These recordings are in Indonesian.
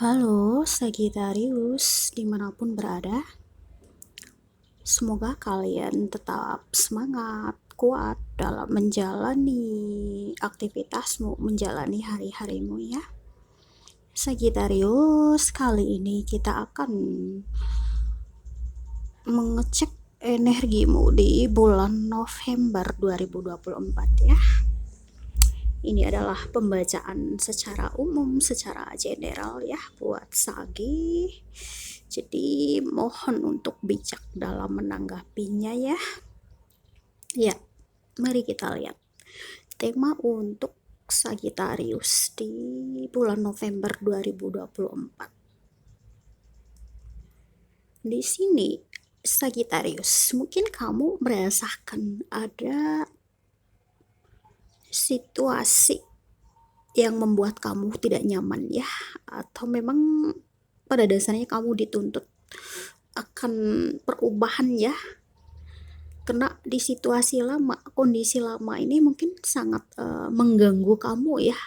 Halo Sagittarius, dimanapun berada, semoga kalian tetap semangat, kuat dalam menjalani aktivitasmu, menjalani hari-harimu ya. Sagittarius, kali ini kita akan mengecek energimu di bulan November 2024 ya. Ini adalah pembacaan secara umum, secara general ya buat Sagi. Jadi mohon untuk bijak dalam menanggapinya ya. Ya, mari kita lihat tema untuk Sagittarius di bulan November 2024. Di sini Sagittarius, mungkin kamu merasakan ada situasi yang membuat kamu tidak nyaman ya, atau memang pada dasarnya kamu dituntut akan perubahan ya, karena di situasi lama, kondisi lama ini mungkin sangat mengganggu kamu ya,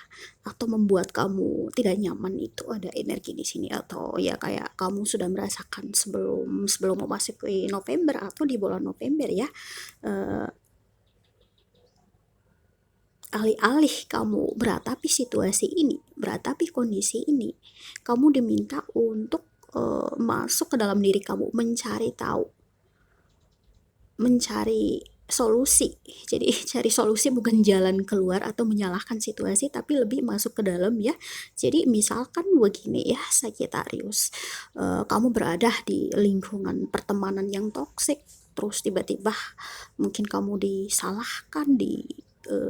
atau membuat kamu tidak nyaman. Itu ada energi di sini, atau ya kayak kamu sudah merasakan sebelum memasuki November atau di bulan November ya, alih-alih kamu beratapi situasi ini, beratapi kondisi ini, kamu diminta untuk masuk ke dalam diri kamu, mencari tahu, mencari solusi. Jadi cari solusi bukan jalan keluar atau menyalahkan situasi, tapi lebih masuk ke dalam ya. Jadi misalkan begini ya Sagittarius, kamu berada di lingkungan pertemanan yang toksik, terus tiba-tiba mungkin kamu disalahkan,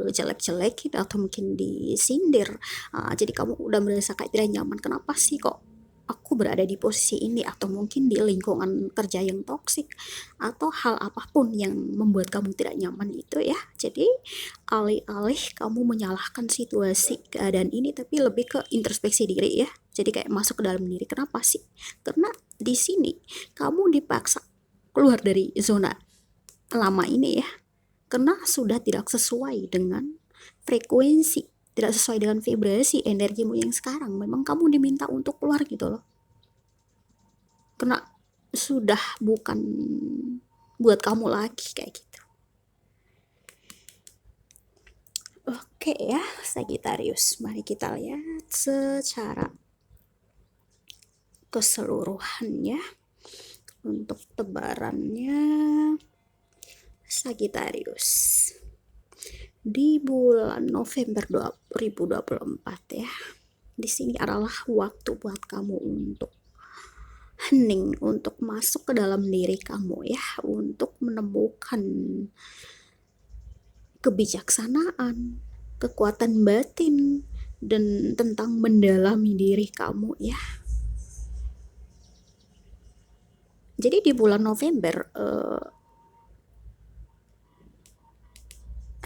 jelek-jelekin, atau mungkin disindir. Jadi kamu udah merasa kayak tidak nyaman, kenapa sih kok aku berada di posisi ini, atau mungkin di lingkungan kerja yang toksik, atau hal apapun yang membuat kamu tidak nyaman itu ya. Jadi alih-alih kamu menyalahkan situasi keadaan ini, tapi lebih ke introspeksi diri ya. Jadi kayak masuk ke dalam diri, kenapa sih? Karena di sini kamu dipaksa keluar dari zona lama ini ya, karena sudah tidak sesuai dengan frekuensi, tidak sesuai dengan vibrasi energimu yang sekarang. Memang kamu diminta untuk keluar gitu loh, karena sudah bukan buat kamu lagi kayak gitu. Oke ya Sagittarius, mari kita lihat secara keseluruhannya untuk tebarannya Sagittarius di bulan November 2024 ya. Di sini adalah waktu buat kamu untuk hening, untuk masuk ke dalam diri kamu ya, untuk menemukan kebijaksanaan, kekuatan batin, dan tentang mendalami diri kamu ya. Jadi di bulan November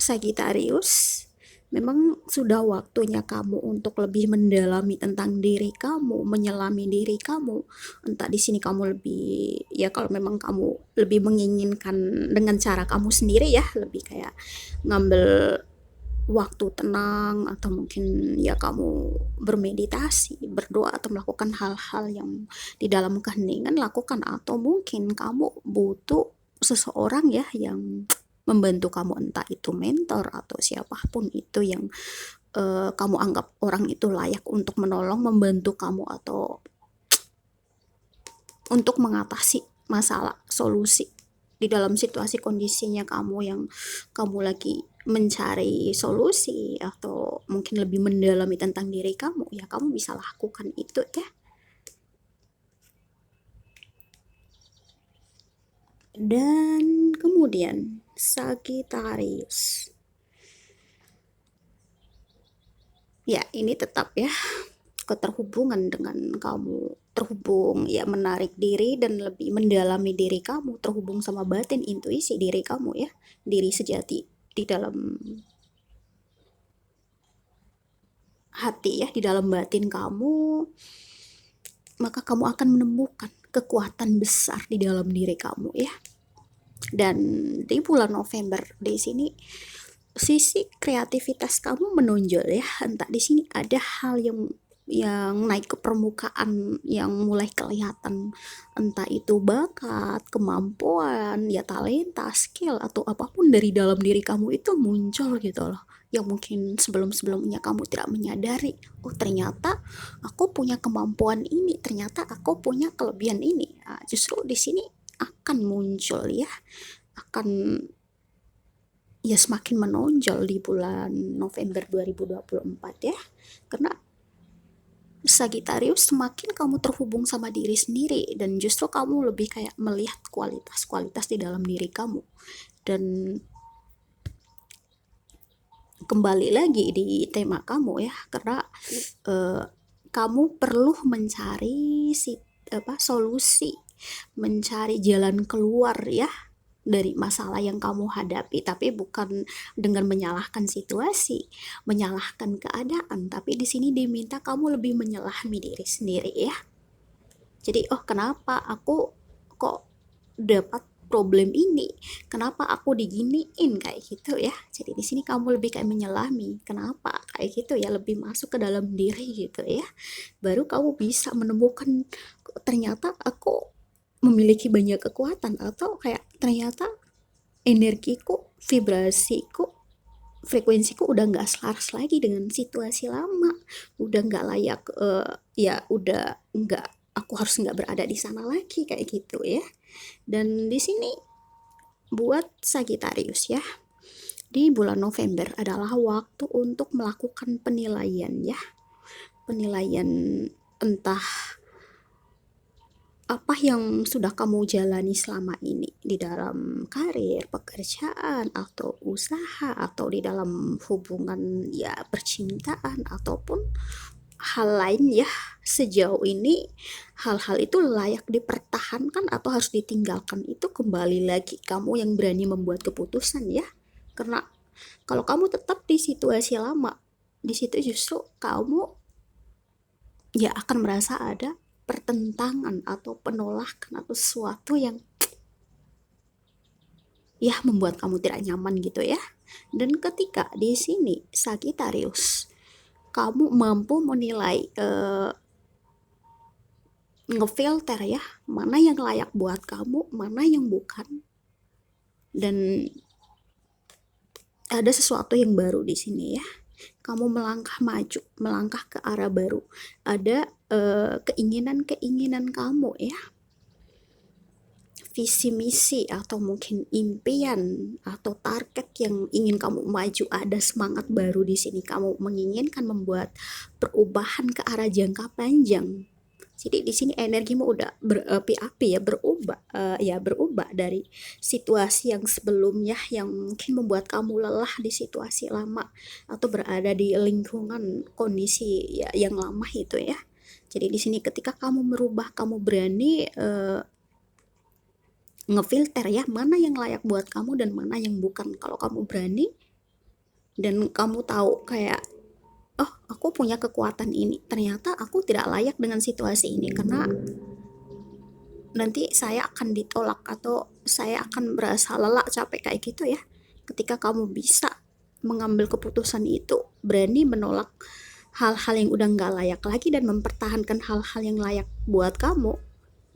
Sagittarius, memang sudah waktunya kamu untuk lebih mendalami tentang diri kamu, menyelami diri kamu. Entah di sini kamu lebih, ya kalau memang kamu lebih menginginkan dengan cara kamu sendiri ya, lebih kayak ngambil waktu tenang, atau mungkin ya kamu bermeditasi, berdoa, atau melakukan hal-hal yang di dalam keheningan lakukan, atau mungkin kamu butuh seseorang ya yang membantu kamu, entah itu mentor atau siapapun itu yang kamu anggap orang itu layak untuk menolong, membantu kamu, atau untuk mengatasi masalah, solusi di dalam situasi kondisinya kamu yang kamu lagi mencari solusi, atau mungkin lebih mendalami tentang diri kamu ya. Kamu bisa lakukan itu ya. Dan kemudian Sagittarius, ya ini tetap ya keterhubungan dengan kamu, terhubung ya, menarik diri dan lebih mendalami diri kamu, terhubung sama batin, intuisi diri kamu ya, diri sejati di dalam hati ya, di dalam batin kamu. Maka kamu akan menemukan kekuatan besar di dalam diri kamu ya. Dan di bulan November di sini sisi kreativitas kamu menonjol ya. Entah di sini ada hal yang yang naik ke permukaan, yang mulai kelihatan, entah itu bakat, kemampuan, ya talenta, skill, atau apapun dari dalam diri kamu itu muncul gitu loh, yang mungkin sebelum-sebelumnya kamu tidak menyadari. Oh, ternyata aku punya kemampuan ini, ternyata aku punya kelebihan ini. Nah, justru di sini akan muncul ya, akan ya semakin menonjol di bulan November 2024 ya. Karena Sagitarius, semakin kamu terhubung sama diri sendiri dan justru kamu lebih kayak melihat kualitas-kualitas di dalam diri kamu. Dan kembali lagi di tema kamu ya, karena kamu perlu mencari solusi, mencari jalan keluar ya dari masalah yang kamu hadapi, tapi bukan dengan menyalahkan situasi, menyalahkan keadaan, tapi di sini diminta kamu lebih menyelami diri sendiri ya. Jadi, oh kenapa aku kok dapat problem ini? Kenapa aku diginiin kayak gitu ya? Jadi di sini kamu lebih kayak menyelami, kenapa kayak gitu ya, lebih masuk ke dalam diri gitu ya. Baru kamu bisa menemukan ternyata aku memiliki banyak kekuatan, atau kayak ternyata energiku, vibrasiku, frekuensiku udah nggak selaras lagi dengan situasi lama, udah nggak layak, ya udah nggak, aku harus nggak berada di sana lagi kayak gitu ya. Dan di sini buat Sagitarius ya, di bulan November adalah waktu untuk melakukan penilaian ya, penilaian entah apa yang sudah kamu jalani selama ini di dalam karir, pekerjaan, atau usaha, atau di dalam hubungan ya percintaan, ataupun hal lain ya. Sejauh ini hal-hal itu layak dipertahankan atau harus ditinggalkan, itu kembali lagi kamu yang berani membuat keputusan ya. Karena kalau kamu tetap di situasi lama, di situ justru kamu ya akan merasa ada pertentangan atau penolakan atau sesuatu yang ya membuat kamu tidak nyaman gitu ya. Dan ketika di sini Sagittarius, kamu mampu menilai, ngefilter ya, mana yang layak buat kamu, mana yang bukan. Dan ada sesuatu yang baru di sini ya. Kamu melangkah maju, melangkah ke arah baru. Ada keinginan-keinginan kamu ya, visi misi atau mungkin impian atau target yang ingin kamu maju, ada semangat baru di sini. Kamu menginginkan membuat perubahan ke arah jangka panjang. Jadi di sini energimu udah berapi-api ya, berubah dari situasi yang sebelumnya yang mungkin membuat kamu lelah di situasi lama atau berada di lingkungan kondisi ya yang lama itu ya. Jadi di sini ketika kamu merubah, kamu berani ngefilter ya, mana yang layak buat kamu dan mana yang bukan. Kalau kamu berani dan kamu tahu kayak, oh aku punya kekuatan ini, ternyata aku tidak layak dengan situasi ini karena nanti saya akan ditolak atau saya akan merasa lelah, capek kayak gitu ya. Ketika kamu bisa mengambil keputusan itu, berani menolak hal-hal yang udah nggak layak lagi dan mempertahankan hal-hal yang layak buat kamu,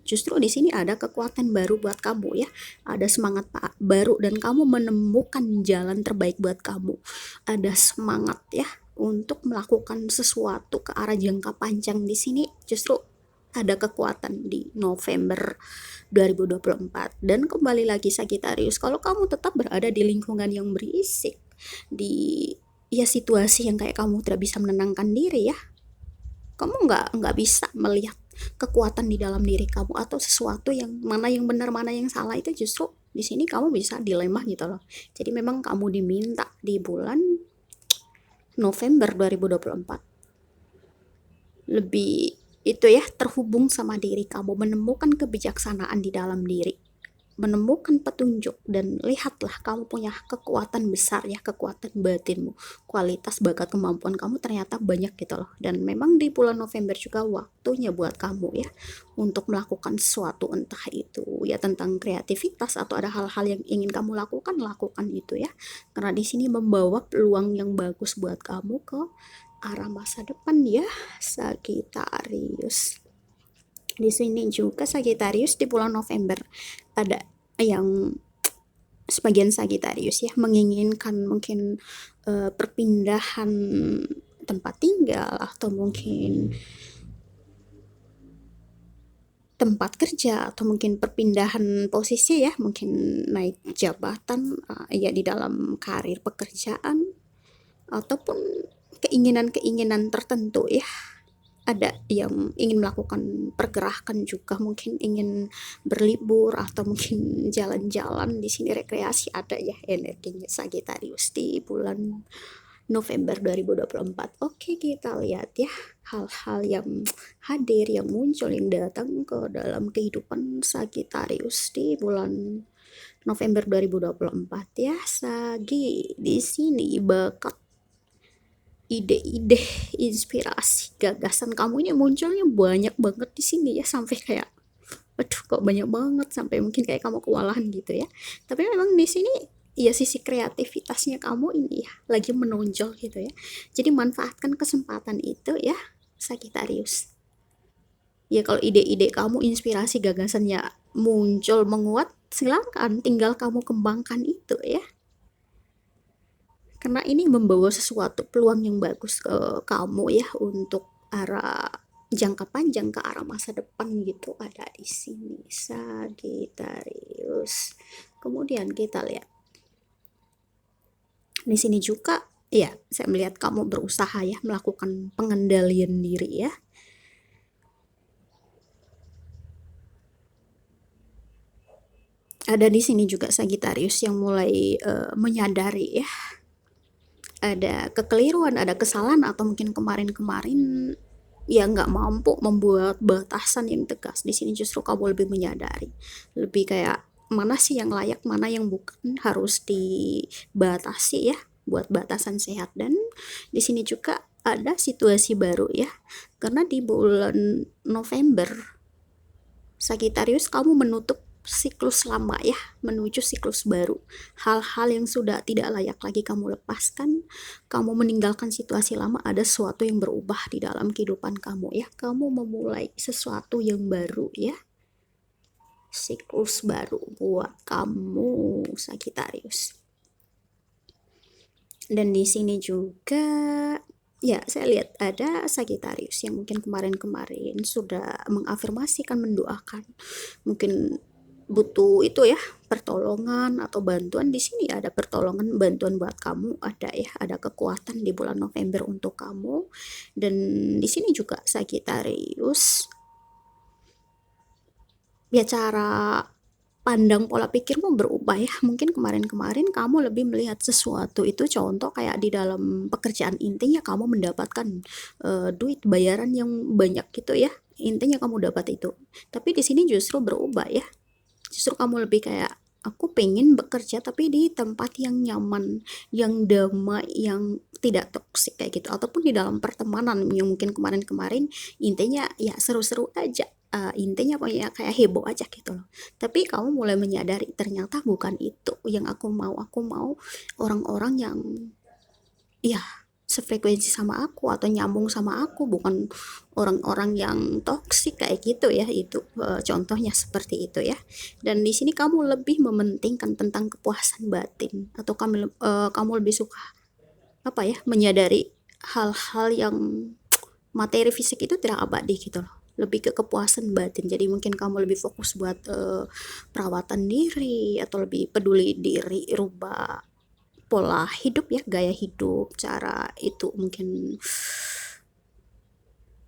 justru di sini ada kekuatan baru buat kamu ya, ada semangat baru dan kamu menemukan jalan terbaik buat kamu. Ada semangat ya untuk melakukan sesuatu ke arah jangka panjang. Di sini justru ada kekuatan di November 2024. Dan kembali lagi Sagittarius, kalau kamu tetap berada di lingkungan yang berisik, di ya situasi yang kayak kamu tidak bisa menenangkan diri ya, kamu nggak bisa melihat kekuatan di dalam diri kamu atau sesuatu yang mana yang benar mana yang salah, itu justru di sini kamu bisa dilema gitu loh. Jadi memang kamu diminta di bulan November 2024 lebih itu ya, terhubung sama diri kamu, menemukan kebijaksanaan di dalam diri, menemukan petunjuk, dan lihatlah kamu punya kekuatan besar ya, kekuatan batinmu, kualitas, bakat, kemampuan kamu ternyata banyak gitu loh. Dan memang di bulan November juga waktunya buat kamu ya untuk melakukan sesuatu, entah itu ya tentang kreativitas atau ada hal-hal yang ingin kamu lakukan itu ya, karena di sini membawa peluang yang bagus buat kamu ke arah masa depan ya, Sagitarius. Di sini juga Sagitarius di bulan November ada yang sebagian Sagitarius ya menginginkan mungkin perpindahan tempat tinggal atau mungkin tempat kerja atau mungkin perpindahan posisi ya, mungkin naik jabatan ya di dalam karir pekerjaan ataupun keinginan-keinginan tertentu ya. Ada yang ingin melakukan pergerakan juga, mungkin ingin berlibur atau mungkin jalan-jalan di sini rekreasi, ada ya energinya Sagittarius di bulan November 2024. Oke, kita lihat ya hal-hal yang hadir, yang muncul, yang datang ke dalam kehidupan Sagittarius di bulan November 2024 ya. Sagi di sini bakat, ide-ide, inspirasi, gagasan kamu ini munculnya banyak banget di sini ya, sampai kayak aduh kok banyak banget, sampai mungkin kayak kamu kewalahan gitu ya. Tapi memang di sini ya sisi kreativitasnya kamu ini ya lagi menonjol gitu ya. Jadi manfaatkan kesempatan itu ya, Sagittarius. Ya kalau ide-ide kamu, inspirasi, gagasannya muncul menguat, silakan tinggal kamu kembangkan itu ya. Karena ini membawa sesuatu peluang yang bagus ke kamu ya untuk arah jangka panjang, ke arah masa depan gitu, ada di sini Sagittarius. Kemudian kita lihat di sini juga ya, saya melihat kamu berusaha ya melakukan pengendalian diri ya. Ada di sini juga Sagittarius yang mulai menyadari ya ada kekeliruan, ada kesalahan, atau mungkin kemarin-kemarin ya nggak mampu membuat batasan yang tegas. Di sini justru kamu lebih menyadari, lebih kayak mana sih yang layak, mana yang bukan, harus dibatasi ya, buat batasan sehat. Dan di sini juga ada situasi baru ya, karena di bulan November Sagittarius kamu menutup siklus lama ya, menuju siklus baru. Hal-hal yang sudah tidak layak lagi kamu lepaskan, kamu meninggalkan situasi lama, ada sesuatu yang berubah di dalam kehidupan kamu ya. Kamu memulai sesuatu yang baru ya. Siklus baru buat kamu Sagittarius. Dan di sini juga ya saya lihat ada Sagittarius yang mungkin kemarin-kemarin sudah mengafirmasikan, mendoakan, mungkin butuh itu ya pertolongan atau bantuan. Di sini ada pertolongan, bantuan buat kamu, ada ya, ada kekuatan di bulan November untuk kamu. Dan di sini juga Sagittarius ya cara pandang pola pikirmu berubah ya. Mungkin kemarin-kemarin kamu lebih melihat sesuatu itu, contoh kayak di dalam pekerjaan intinya kamu mendapatkan duit bayaran yang banyak gitu ya, intinya kamu dapat itu. Tapi di sini justru berubah ya, justru kamu lebih kayak aku pengen bekerja tapi di tempat yang nyaman, yang damai, yang tidak toksik kayak gitu. Ataupun di dalam pertemanan yang mungkin kemarin-kemarin intinya ya seru-seru aja, intinya pokoknya kayak heboh aja gitu loh. Tapi kamu mulai menyadari ternyata bukan itu yang aku mau. Aku mau orang-orang yang ya sefrekuensi sama aku atau nyambung sama aku, bukan orang-orang yang toksik kayak gitu ya. Itu contohnya seperti itu ya. Dan di sini kamu lebih mementingkan tentang kepuasan batin, atau kamu lebih suka apa ya, menyadari hal-hal yang materi fisik itu tidak abadi gitu loh, lebih ke kepuasan batin. Jadi mungkin kamu lebih fokus buat perawatan diri, atau lebih peduli diri, rubah pola hidup ya, gaya hidup, cara itu mungkin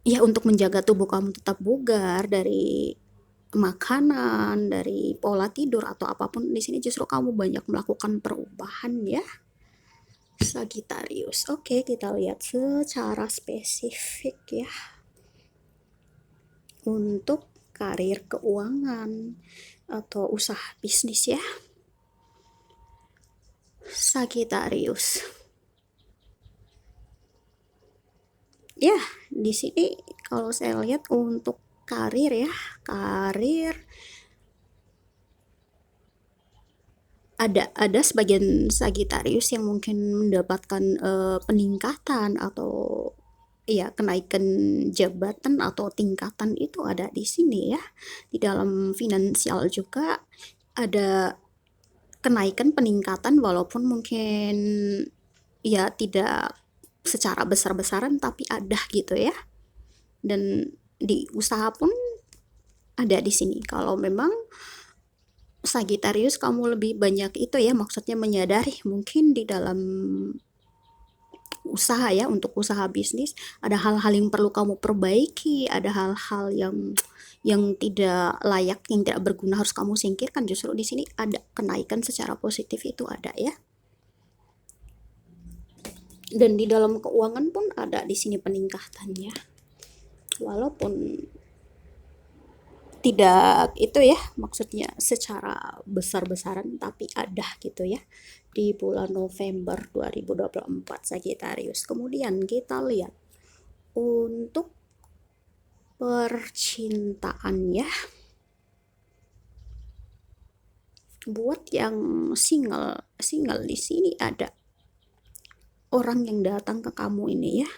ya untuk menjaga tubuh kamu tetap bugar, dari makanan, dari pola tidur atau apapun. Di sini justru kamu banyak melakukan perubahan ya, Sagittarius. Oke, kita lihat secara spesifik ya untuk karir, keuangan, atau usaha bisnis ya, Sagittarius. Ya, di sini kalau saya lihat untuk karir ya, karir ada sebagian Sagittarius yang mungkin mendapatkan peningkatan atau ya kenaikan jabatan atau tingkatan itu ada di sini ya. Di dalam finansial juga ada kenaikan peningkatan walaupun mungkin ya tidak secara besar-besaran tapi ada gitu ya. Dan di usaha pun ada di sini. Kalau memang Sagittarius kamu lebih banyak itu ya, maksudnya menyadari mungkin di dalam usaha ya, untuk usaha bisnis ada hal-hal yang perlu kamu perbaiki, ada hal-hal yang tidak layak, yang tidak berguna harus kamu singkirkan. Justru di sini ada kenaikan secara positif itu ada ya. Dan di dalam keuangan pun ada di sini peningkatannya. Walaupun tidak itu ya, maksudnya secara besar-besaran tapi ada gitu ya di bulan November 2024 Sagittarius. Kemudian kita lihat untuk percintaan ya. Buat yang single di sini ada orang yang datang ke kamu ini ya,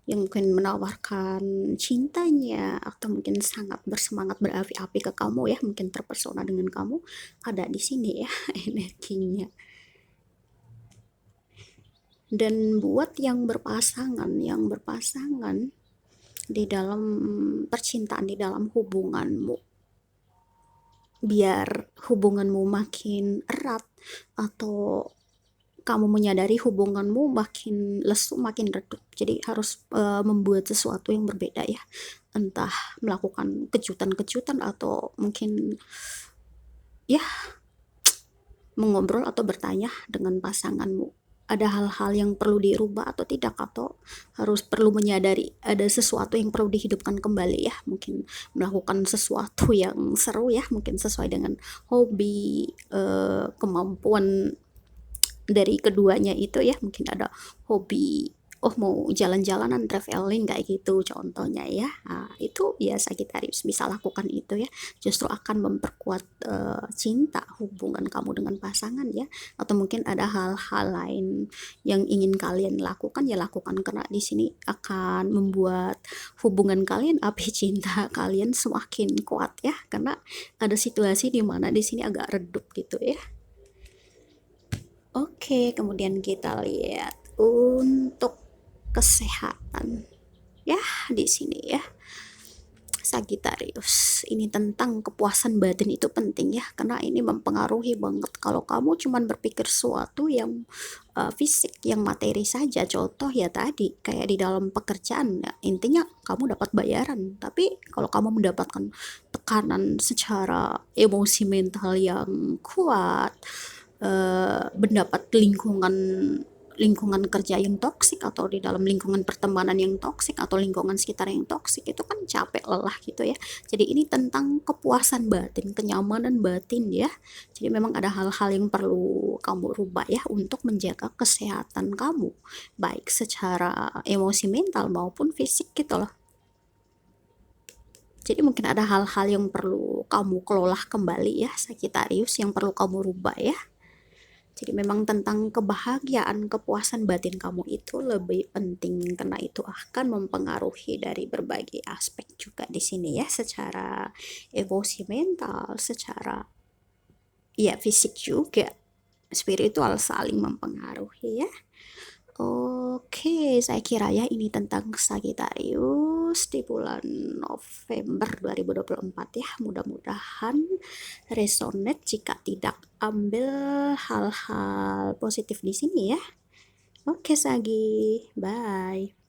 yang mungkin menawarkan cintanya atau mungkin sangat bersemangat berapi-api ke kamu ya, mungkin terpesona dengan kamu, ada di sini ya energinya. Dan buat yang berpasangan di dalam percintaan, di dalam hubunganmu, biar hubunganmu makin erat atau kamu menyadari hubunganmu makin lesu, makin redup. Jadi harus membuat sesuatu yang berbeda ya. Entah melakukan kejutan-kejutan atau mungkin ya mengobrol atau bertanya dengan pasanganmu. Ada hal-hal yang perlu dirubah atau tidak, atau harus perlu menyadari ada sesuatu yang perlu dihidupkan kembali ya. Mungkin melakukan sesuatu yang seru ya, mungkin sesuai dengan hobi, kemampuan dari keduanya itu ya. Mungkin ada hobi, oh mau jalan-jalanan, traveling kayak gitu contohnya ya. Nah, itu ya Sagittarius bisa lakukan itu ya. Justru akan memperkuat cinta hubungan kamu dengan pasangan ya. Atau mungkin ada hal-hal lain yang ingin kalian lakukan ya, lakukan, karena di sini akan membuat hubungan kalian, api cinta kalian semakin kuat ya. Karena ada situasi di mana di sini agak redup gitu ya. Oke, kemudian kita lihat untuk kesehatan. Ya, di sini ya. Sagittarius. Ini tentang kepuasan batin itu penting ya, karena ini mempengaruhi banget. Kalau kamu cuman berpikir sesuatu yang fisik, yang materi saja, contoh ya tadi kayak di dalam pekerjaan ya, intinya kamu dapat bayaran. Tapi kalau kamu mendapatkan tekanan secara emosi mental yang kuat, mendapat lingkungan kerja yang toksik, atau di dalam lingkungan pertemanan yang toksik, atau lingkungan sekitar yang toksik, itu kan capek, lelah gitu ya. Jadi ini tentang kepuasan batin, kenyamanan batin ya. Jadi memang ada hal-hal yang perlu kamu rubah ya untuk menjaga kesehatan kamu, baik secara emosi mental maupun fisik gitu loh. Jadi mungkin ada hal-hal yang perlu kamu kelola kembali ya Sagittarius, yang perlu kamu rubah ya. Jadi memang tentang kebahagiaan, kepuasan batin kamu itu lebih penting, karena itu akan mempengaruhi dari berbagai aspek juga di sini ya, secara emosi mental, secara ya fisik juga, spiritual, saling mempengaruhi ya. Oke, saya kira ya ini tentang Sagittarius di bulan November 2024 ya. Mudah-mudahan resonate. Jika tidak, ambil hal-hal positif di sini ya. Oke, Sagi. Bye.